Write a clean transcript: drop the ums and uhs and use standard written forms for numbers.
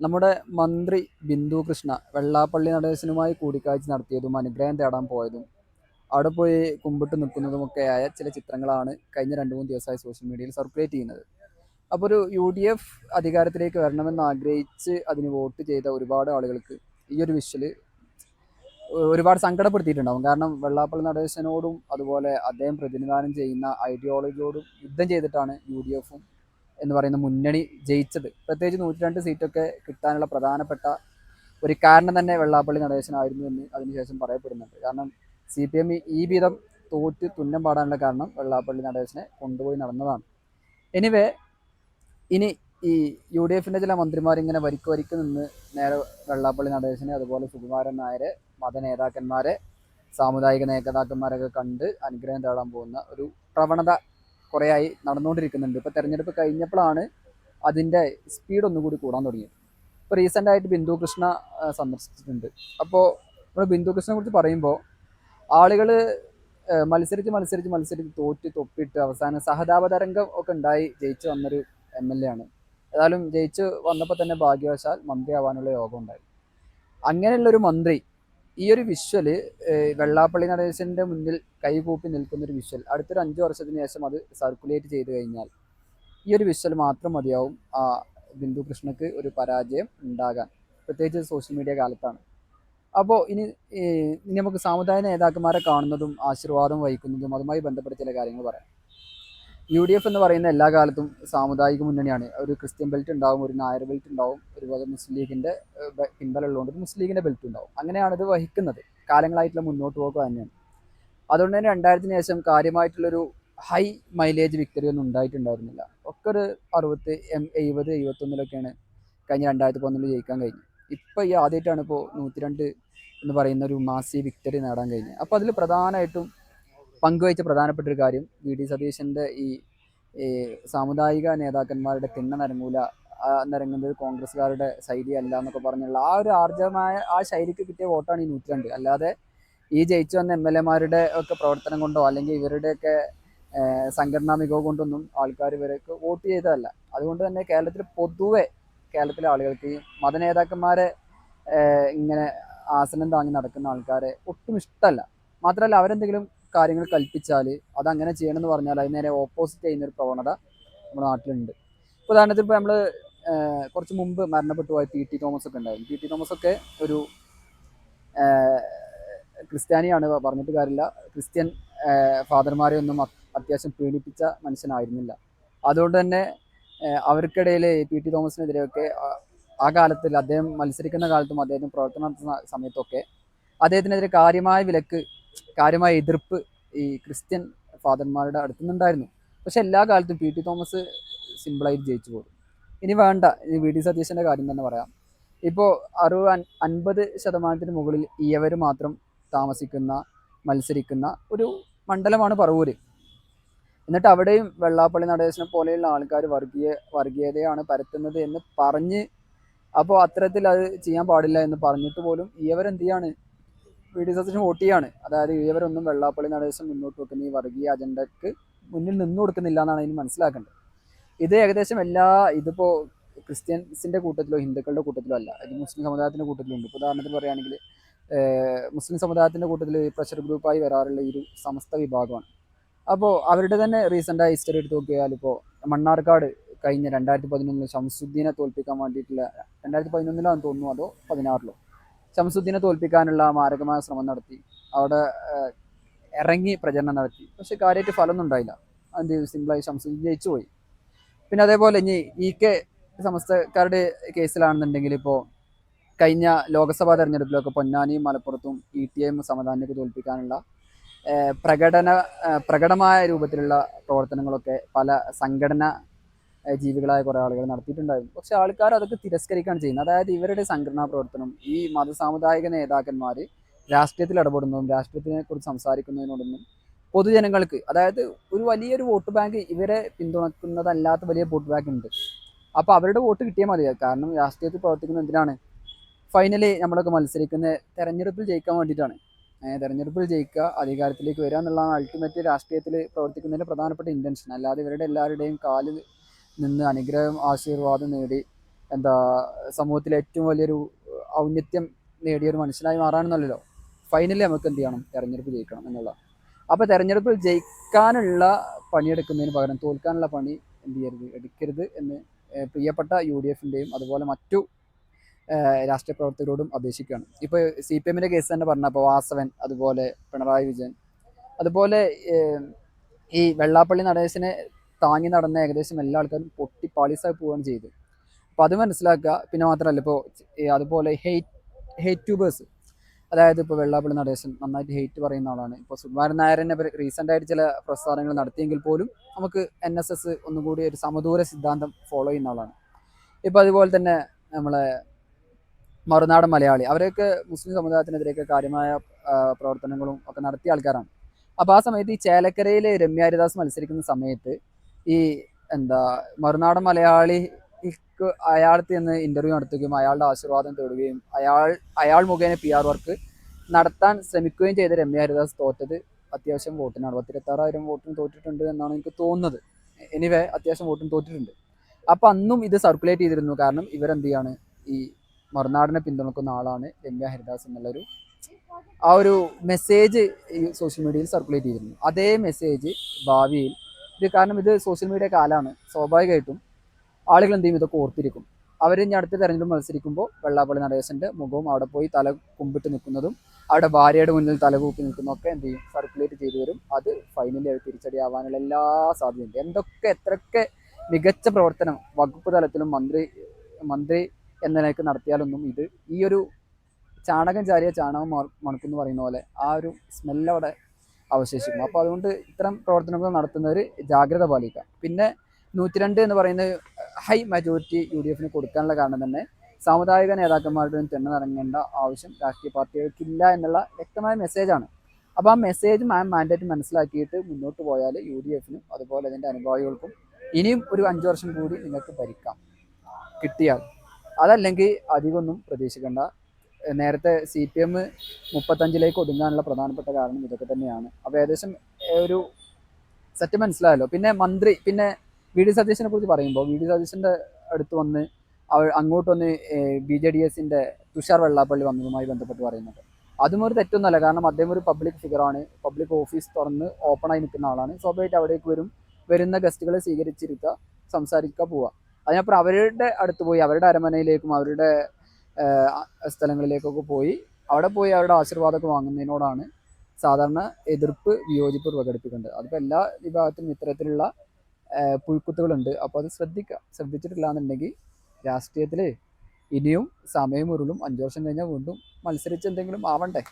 നമ്മുടെ മന്ത്രി ബിന്ദു കൃഷ്ണ വെള്ളാപ്പള്ളി നടേശനുമായി കൂടിക്കാഴ്ച നടത്തിയതും അനുഗ്രഹം തേടാൻ പോയതും അവിടെ പോയി കുമ്പിട്ട് നിൽക്കുന്നതുമൊക്കെയായ ചില ചിത്രങ്ങളാണ് കഴിഞ്ഞ 2-3 ദിവസമായി സോഷ്യൽ മീഡിയയിൽ സർക്കുലേറ്റ് ചെയ്യുന്നത്. അപ്പോൾ ഒരു UDF അധികാരത്തിലേക്ക് വരണമെന്ന് ആഗ്രഹിച്ച് അതിന് വോട്ട് ചെയ്ത ഒരുപാട് ആളുകൾക്ക് ഈ ഒരു വിഷ്വല് ഒരുപാട് സങ്കടപ്പെടുത്തിയിട്ടുണ്ടാകും. കാരണം വെള്ളാപ്പള്ളി നടേശനോടും അതുപോലെ അദ്ദേഹം പ്രതിനിധാനം ചെയ്യുന്ന ഐഡിയോളജിയോടും യുദ്ധം ചെയ്തിട്ടാണ് UDFും എന്ന് പറയുന്ന മുന്നണി ജയിച്ചത്. പ്രത്യേകിച്ച് 102 സീറ്റൊക്കെ കിട്ടാനുള്ള പ്രധാനപ്പെട്ട ഒരു കാരണം തന്നെ വെള്ളാപ്പള്ളി നടേശനായിരുന്നു എന്ന് അതിനുശേഷം പറയപ്പെടുന്നുണ്ട്. കാരണം CPM ഈ വിധം തോറ്റ് തുന്നം പാടാനുള്ള കാരണം വെള്ളാപ്പള്ളി നടേശനെ കൊണ്ടുപോയി നടന്നതാണ്. എനിവേ, ഇനി ഈ UDFിൻ്റെ ചില മന്ത്രിമാരിങ്ങനെ വരിക്ക് വരിക്ക് നിന്ന് നേരെ വെള്ളാപ്പള്ളി നടേശനെ അതുപോലെ സുകുമാരൻ നായരെ മതനേതാക്കന്മാരെ സാമുദായിക നേതാക്കന്മാരൊക്കെ കണ്ട് അനുഗ്രഹം തേടാൻ പോകുന്ന ഒരു പ്രവണത കുറേയായി നടന്നുകൊണ്ടിരിക്കുന്നുണ്ട്. ഇപ്പോൾ തെരഞ്ഞെടുപ്പ് കഴിഞ്ഞപ്പോഴാണ് അതിൻ്റെ സ്പീഡ് ഒന്നുകൂടി കൂടാൻ തുടങ്ങിയത്. ഇപ്പോൾ റീസെൻ്റായിട്ട് ബിന്ദു കൃഷ്ണ സന്ദർശിച്ചിട്ടുണ്ട്. അപ്പോൾ നമ്മൾ ബിന്ദു കൃഷ്ണനെ കുറിച്ച് പറയുമ്പോൾ ആളുകൾ മത്സരിച്ച് തോറ്റ് തൊപ്പിട്ട് അവസാനം സഹതാപ തരംഗം ഒക്കെ ഉണ്ടായി ജയിച്ചു വന്നൊരു MLA ആണ്. ഏതായാലും ജയിച്ച് വന്നപ്പോൾ തന്നെ ഭാഗ്യവശാൽ മന്ത്രിയാവാനുള്ള യോഗം ഉണ്ടായി. അങ്ങനെയുള്ളൊരു മന്ത്രി ഈ ഒരു വിഷ്വല് വെള്ളാപ്പള്ളി നടേശൻ്റെ മുന്നിൽ കൈകൂപ്പി നിൽക്കുന്നൊരു വിഷ്വൽ അടുത്തൊരു 5 വർഷത്തിന് ശേഷം അത് സർക്കുലേറ്റ് ചെയ്ത് കഴിഞ്ഞാൽ ഈ ഒരു വിഷ്വൽ മാത്രം മതിയാവും ആ ബിന്ദു കൃഷ്ണക്ക് ഒരു പരാജയം ഉണ്ടാകാൻ, പ്രത്യേകിച്ച് സോഷ്യൽ മീഡിയ കാലത്താണ്. അപ്പോൾ ഇനി നമുക്ക് സാമുദായിക നേതാക്കന്മാരെ കാണുന്നതും ആശീർവാദം വഹിക്കുന്നതും അതുമായി ബന്ധപ്പെട്ട ചില കാര്യങ്ങൾ പറയാം. UDF എന്ന് പറയുന്ന എല്ലാ കാലത്തും സാമുദായിക മുന്നണിയാണ്. ഒരു ക്രിസ്ത്യൻ ബെൽറ്റ് ഉണ്ടാവും, ഒരു നായർ ബെൽറ്റ് ഉണ്ടാവും, ഒരുപോലെ മുസ്ലിം ലീഗിൻ്റെ പിൻബലമുള്ളതുകൊണ്ട് ഒരു മുസ്ലിം ലീഗിൻ്റെ ബെൽറ്റ് ഉണ്ടാവും. അങ്ങനെയാണ് ഇത് വഹിക്കുന്നത്. കാലങ്ങളായിട്ടുള്ള മുന്നോട്ട് പോക്ക് തന്നെയാണ്. അതുകൊണ്ട് തന്നെ 2000-ന് ശേഷം കാര്യമായിട്ടുള്ളൊരു ഹൈ മൈലേജ് വിക്ടറി ഒന്നും ഉണ്ടായിട്ടുണ്ടായിരുന്നില്ല. ഒക്കെ ഒരു 60, 70, 71 കഴിഞ്ഞ 2011 ജയിക്കാൻ കഴിഞ്ഞു. ഇപ്പോൾ ഈ ആദ്യമായിട്ടാണ് ഇപ്പോൾ 102 എന്ന് പറയുന്ന ഒരു മാസി വിക്ടറി നേടാൻ കഴിഞ്ഞത്. അപ്പോൾ അതിൽ പ്രധാനമായിട്ടും പങ്കുവഹിച്ച പ്രധാനപ്പെട്ട ഒരു കാര്യം VD സതീശൻ്റെ ഈ സാമുദായിക നേതാക്കന്മാരുടെ തിണ്ണ നരങ്ങൂല, നിരങ്ങുന്നത് കോൺഗ്രസ്സുകാരുടെ ശൈലി അല്ല എന്നൊക്കെ പറഞ്ഞുള്ള ആ ഒരു ആർജവമായ ആ ശൈലിക്ക് കിട്ടിയ വോട്ടാണ് ഈ 102. അല്ലാതെ ഈ ജയിച്ചു വന്ന MLA-മാരുടെ ഒക്കെ പ്രവർത്തനം കൊണ്ടോ അല്ലെങ്കിൽ ഇവരുടെയൊക്കെ സംഘടനാ മികവ് കൊണ്ടൊന്നും ആൾക്കാർ ഇവർക്ക് വോട്ട് ചെയ്തതല്ല. അതുകൊണ്ട് തന്നെ കേരളത്തിലെ ആളുകൾക്ക് ഈ മതനേതാക്കന്മാരെ ഇങ്ങനെ ആസനം താങ്ങി നടക്കുന്ന ആൾക്കാരെ ഒട്ടും ഇഷ്ടമല്ല. മാത്രമല്ല അവരെന്തെങ്കിലും കാര്യങ്ങൾ കൽപ്പിച്ചാൽ അതങ്ങനെ ചെയ്യണമെന്ന് പറഞ്ഞാൽ അതിന് നേരെ ഓപ്പോസിറ്റ് ചെയ്യുന്നൊരു പ്രവണത നമ്മുടെ നാട്ടിലുണ്ട്. ഉദാഹരണത്തിന് ഇപ്പോൾ നമ്മൾ കുറച്ച് മുമ്പ് മരണപ്പെട്ടു പോയ PT തോമസ് ഒക്കെ ഉണ്ടായിരുന്നു. PT തോമസ് ഒക്കെ ഒരു ക്രിസ്ത്യാനിയാണ്, പറഞ്ഞിട്ട് കാര്യമില്ല. ക്രിസ്ത്യൻ ഫാദർമാരെ ഒന്നും അത്യാവശ്യം പീഡിപ്പിച്ച മനുഷ്യനായിരുന്നില്ല. അതുകൊണ്ട് തന്നെ അവർക്കിടയിൽ PT തോമസിനെതിരെയൊക്കെ ആ കാലത്തിൽ അദ്ദേഹം മത്സരിക്കുന്ന കാലത്തും അദ്ദേഹം പ്രവർത്തനം നടത്തുന്ന സമയത്തൊക്കെ അദ്ദേഹത്തിനെതിരെ കാര്യമായ എതിർപ്പ് ഈ ക്രിസ്ത്യൻ ഫാദർമാരുടെ അടുത്തുനിന്നുണ്ടായിരുന്നു. പക്ഷെ എല്ലാ കാലത്തും PT തോമസ് സിമ്പിളായിട്ട് ജയിച്ചു പോകും. ഇനി വേണ്ട, ഇനി VD സതീശൻ്റെ കാര്യം തന്നെ പറയാം. ഇപ്പോൾ 50% മുകളിൽ ഇവർ മാത്രം മത്സരിക്കുന്ന ഒരു മണ്ഡലമാണ് പറവൂർ. എന്നിട്ട് അവിടെയും വെള്ളാപ്പള്ളി നടേശനെ പോലെയുള്ള ആൾക്കാർ വർഗീയതയാണ് പരത്തുന്നത് എന്ന് പറഞ്ഞ്, അപ്പോൾ അത്തരത്തിൽ അത് ചെയ്യാൻ പാടില്ല എന്ന് പറഞ്ഞിട്ട് പോലും ഇവരെന്ത് ചെയ്യാണ്, VD സതീശന് വോട്ട് ചെയ്യാണ്. അതായത് ഇവരൊന്നും വെള്ളാപ്പള്ളി നടേശൻ മുന്നോട്ട് വെക്കുന്ന ഈ വർഗീയ അജണ്ടക്ക് മുന്നിൽ നിന്നു കൊടുക്കുന്നില്ല എന്നാണ് അതിന് മനസ്സിലാക്കേണ്ടത്. ഇത് ഏകദേശം ഇതിപ്പോൾ ക്രിസ്ത്യൻസിൻ്റെ കൂട്ടത്തിലോ ഹിന്ദുക്കളുടെ കൂട്ടത്തിലോ അല്ല, ഇത് മുസ്ലിം സമുദായത്തിൻ്റെ കൂട്ടത്തിലുണ്ട്. ഇപ്പോൾ ഉദാഹരണത്തിന് പറയുകയാണെങ്കിൽ മുസ്ലിം സമുദായത്തിൻ്റെ കൂട്ടത്തിൽ പ്രഷർ ഗ്രൂപ്പായി വരാറുള്ള ഈ ഒരു സമസ്ത വിഭാഗമാണ്. അപ്പോൾ അവരുടെ തന്നെ റീസെൻ്റായ ഹിസ്റ്ററി എടുത്ത് നോക്കിയാൽ ഇപ്പോൾ മണ്ണാർക്കാട് കഴിഞ്ഞ 2011 ഷംസുദ്ദീനെ തോൽപ്പിക്കാൻ വേണ്ടിയിട്ടുള്ള 2011 തോന്നുന്നു, അതോ 2016 ഷംസുദ്ദീനെ തോൽപ്പിക്കാനുള്ള മാരകമായ ശ്രമം നടത്തി. അവിടെ ഇറങ്ങി പ്രചരണം നടത്തി. പക്ഷെ കാര്യമായിട്ട് ഫലമൊന്നും ഉണ്ടായില്ല. അത് സിമ്പിളായി ഷംസുദ്ദീൻ ജയിച്ചു പോയി. പിന്നെ അതേപോലെ ഇനി EK സമസ്തക്കാരുടെ കേസിലാണെന്നുണ്ടെങ്കിൽ ഇപ്പോൾ കഴിഞ്ഞ ലോക്സഭാ തെരഞ്ഞെടുപ്പിലൊക്കെ പൊന്നാനിയും മലപ്പുറത്തും ETM സമദാനിക്ക് തോൽപ്പിക്കാനുള്ള പ്രകടമായ രൂപത്തിലുള്ള പ്രവർത്തനങ്ങളൊക്കെ പല സംഘടന ജീവികളായ കുറേ ആളുകൾ നടത്തിയിട്ടുണ്ടായിരുന്നു. പക്ഷെ ആൾക്കാർ അതൊക്കെ തിരസ്കരിക്കുകയാണ് ചെയ്യുന്നത്. അതായത് ഇവരുടെ സംഘടനാ പ്രവർത്തനം ഈ മതസാമുദായിക നേതാക്കന്മാർ രാഷ്ട്രീയത്തിൽ ഇടപെടുന്നതും രാഷ്ട്രീയത്തിനെ കുറിച്ച് സംസാരിക്കുന്നതിനോടൊന്നും പൊതുജനങ്ങൾക്ക്, അതായത് ഒരു വലിയൊരു വോട്ട് ബാങ്ക് ഇവരെ പിന്തുണക്കുന്നതല്ലാത്ത വലിയ വോട്ട് ബാങ്ക് ഉണ്ട്. അപ്പോൾ അവരുടെ വോട്ട് കിട്ടിയാൽ മതി. കാരണം രാഷ്ട്രീയത്തിൽ പ്രവർത്തിക്കുന്നത് എന്തിനാണ്? ഫൈനലി നമ്മളൊക്കെ മത്സരിക്കുന്ന തെരഞ്ഞെടുപ്പിൽ ജയിക്കാൻ വേണ്ടിയിട്ടാണ്. തെരഞ്ഞെടുപ്പിൽ ജയിക്കുക, അധികാരത്തിലേക്ക് വരിക എന്നുള്ളതാണ് അൾട്ടിമേറ്റ് രാഷ്ട്രീയത്തിൽ പ്രവർത്തിക്കുന്നതിൻ്റെ പ്രധാനപ്പെട്ട ഇൻറ്റൻഷൻ. അല്ലാതെ ഇവരുടെ എല്ലാവരുടെയും കാലിൽ നിന്ന് അനുഗ്രഹം ആശീർവാദം നേടി എന്താ സമൂഹത്തിലെ ഏറ്റവും വലിയൊരു ഔന്നത്യം നേടിയ ഒരു മനുഷ്യനായി മാറാനൊന്നുമല്ലല്ലോ. ഫൈനലി നമുക്ക് എന്ത് ചെയ്യണം, തെരഞ്ഞെടുപ്പ് ജയിക്കണം എന്നുള്ള. അപ്പോൾ തെരഞ്ഞെടുപ്പിൽ ജയിക്കാനുള്ള പണിയെടുക്കുന്നതിന് പകരം തോൽക്കാനുള്ള പണി എന്ത് ചെയ്യരുത്, എടുക്കരുത് എന്ന് പ്രിയപ്പെട്ട UDFിൻ്റെയും അതുപോലെ മറ്റു രാഷ്ട്രീയ പ്രവർത്തകരോടും അപേക്ഷിക്കുകയാണ്. ഇപ്പോൾ CPMൻ്റെ കേസ് തന്നെ പറഞ്ഞപ്പോൾ വാസവൻ, അതുപോലെ പിണറായി വിജയൻ, അതുപോലെ ഈ വെള്ളാപ്പള്ളി നടേശനെ താങ്ങി നടന്ന ഏകദേശം എല്ലാ ആൾക്കാരും പൊട്ടി പാളീസായി പോവുകയാണ് ചെയ്തത്. അപ്പോൾ അത് മനസ്സിലാക്കുക. പിന്നെ മാത്രമല്ല ഇപ്പോൾ അതുപോലെ ഹെയ്റ്റ് ട്യൂബേഴ്സ്, അതായത് ഇപ്പോൾ വെള്ളാപ്പള്ളി നടേശൻ നന്നായിട്ട് ഹെയ്റ്റ് പറയുന്ന ആളാണ്. ഇപ്പോൾ സുകുമാരൻ നായരനെ റീസെൻ്റായിട്ട് ചില പ്രസ്താവനകൾ നടത്തിയെങ്കിൽ പോലും നമുക്ക് NSS ഒന്നുകൂടി ഒരു സമദൂര സിദ്ധാന്തം ഫോളോ ചെയ്യുന്ന ആളാണ്. ഇപ്പോൾ അതുപോലെ തന്നെ നമ്മളെ മറുനാടൻ മലയാളി, അവരൊക്കെ മുസ്ലിം സമുദായത്തിനെതിരെയൊക്കെ കാര്യമായ പ്രവർത്തനങ്ങളും ഒക്കെ നടത്തിയ ആൾക്കാരാണ്. അപ്പോൾ ആ സമയത്ത് ഈ ചേലക്കരയിൽ രമ്യ ഹരിദാസ് മത്സരിക്കുന്ന സമയത്ത് ഈ എന്താ മറുനാടൻ മലയാളിക്ക് അയാൾക്ക് എന്ന് ഇൻ്റർവ്യൂ നടത്തുകയും അയാളുടെ ആശീർവാദം തേടുകയും അയാൾ മുഖേന PR വർക്ക് നടത്താൻ ശ്രമിക്കുകയും ചെയ്ത രമ്യ ഹരിദാസ് തോറ്റത് അത്യാവശ്യം വോട്ടിനാണ്. 26,000 വോട്ടിന് തോറ്റിട്ടുണ്ട് എന്നാണ് എനിക്ക് തോന്നുന്നത്. എനിവേ അത്യാവശ്യം വോട്ടിന് തോറ്റിട്ടുണ്ട്. അപ്പം അന്നും ഇത് സർക്കുലേറ്റ് ചെയ്തിരുന്നു. കാരണം ഇവരെന്ത് ചെയ്യാണ്, ഈ മറുനാടിനെ പിന്തുണക്കുന്ന ആളാണ് രമ്യ ഹരിദാസ് എന്നുള്ളൊരു ആ ഒരു മെസ്സേജ് ഈ സോഷ്യൽ മീഡിയയിൽ സർക്കുലേറ്റ് ചെയ്തിരുന്നു. അതേ മെസ്സേജ് ഭാവിയിൽ കാരണം ഇത് സോഷ്യൽ മീഡിയ കാലമാണ്, സ്വാഭാവികമായിട്ടും ആളുകൾ എന്ത് ചെയ്യും, ഇതൊക്കെ ഓർത്തിരിക്കും. അവർ ഇനി അടുത്ത തെരഞ്ഞെടുപ്പ് മത്സരിക്കുമ്പോൾ വെള്ളാപ്പള്ളി നടേശൻ്റെ മുഖവും അവിടെ പോയി തല കുമ്പിട്ട് നിൽക്കുന്നതും അവിടെ ഭാര്യയുടെ മുന്നിൽ തലകൂപ്പി നിൽക്കുന്നതൊക്കെ എന്ത് ചെയ്യും, സർക്കുലേറ്റ് ചെയ്തു വരും. അത് ഫൈനലി അവർ തിരിച്ചടിയാവാനുള്ള എല്ലാ സാധ്യതയുണ്ട്. എത്രയൊക്കെ മികച്ച പ്രവർത്തനം വകുപ്പ് തലത്തിലും മന്ത്രി എന്ന നിലയ്ക്ക് നടത്തിയാലൊന്നും ഇത് ഈ ഒരു ചാണകം ചാരിയ ചാണകം മണക്കുന്നു പറയുന്ന പോലെ ആ ഒരു സ്മെല്ലവിടെ അവശേഷിക്കും. അപ്പോൾ അതുകൊണ്ട് ഇത്തരം പ്രവർത്തനങ്ങൾ നടത്തുന്നവർ ജാഗ്രത പാലിക്കുക. പിന്നെ 102 എന്ന് പറയുന്ന ഹൈ മെജോറിറ്റി UDFിന് കൊടുക്കാനുള്ള കാരണം തന്നെ സാമുദായിക നേതാക്കന്മാരുടെ തെണ്ണിറങ്ങേണ്ട ആവശ്യം രാഷ്ട്രീയ പാർട്ടികൾക്കില്ല എന്നുള്ള വ്യക്തമായ മെസ്സേജാണ്. അപ്പോൾ ആ മെസ്സേജ് മാൻഡേറ്റ് മനസ്സിലാക്കിയിട്ട് മുന്നോട്ട് പോയാൽ UDFിനും അതുപോലെ അതിൻ്റെ അനുഭാവികൾക്കും ഇനിയും ഒരു 5 വർഷം കൂടി നിങ്ങൾക്ക് ഭരിക്കാം കിട്ടിയാൽ. അതല്ലെങ്കിൽ അധികമൊന്നും പ്രതീക്ഷിക്കേണ്ട. നേരത്തെ CPM 35 ഒതുങ്ങാനുള്ള പ്രധാനപ്പെട്ട കാരണം ഇതൊക്കെ തന്നെയാണ്. അപ്പോൾ ഏകദേശം ഒരു സെറ്റ് മനസ്സിലായല്ലോ. പിന്നെ VD സതീശനെ കുറിച്ച് പറയുമ്പോൾ VD സതീശൻ്റെ അടുത്ത് വന്ന് അങ്ങോട്ട് വന്ന് BJDSൻ്റെ തുഷാർ വെള്ളാപ്പള്ളി വന്നതുമായി ബന്ധപ്പെട്ട് പറയുന്നുണ്ട്. അതും ഒരു തെറ്റൊന്നുമല്ല. കാരണം അദ്ദേഹം ഒരു പബ്ലിക് ഫിഗറാണ്, പബ്ലിക് ഓഫീസ് തുറന്ന് ഓപ്പണായി നിൽക്കുന്ന ആളാണ്. സ്വാഭാവികമായിട്ട് അവിടേക്ക് വരുന്ന ഗസ്റ്റുകളെ സ്വീകരിച്ചിരിക്കുക, സംസാരിക്കുക, പോവുക. അതിനപ്പുറം അവരുടെ അടുത്ത് പോയി അവരുടെ അരമനയിലേക്കും അവരുടെ സ്ഥലങ്ങളിലേക്കൊക്കെ പോയി അവരുടെ ആശീർവാദമൊക്കെ വാങ്ങുന്നതിനോടാണ് സാധാരണ എതിർപ്പ്, വിയോജിപ്പ് പ്രകടിപ്പിക്കേണ്ടത്. അതിപ്പോൾ എല്ലാ വിഭാഗത്തിലും ഇത്തരത്തിലുള്ള പുഴുക്കുത്തുകളുണ്ട്. അപ്പോൾ അത് ശ്രദ്ധിച്ചിട്ടില്ല എന്നുണ്ടെങ്കിൽ രാഷ്ട്രീയത്തിൽ ഇനിയും സമയം ഉരുളും. 5 വർഷം കഴിഞ്ഞാൽ വീണ്ടും മത്സരിച്ച് എന്തെങ്കിലും ആവണ്ടേ.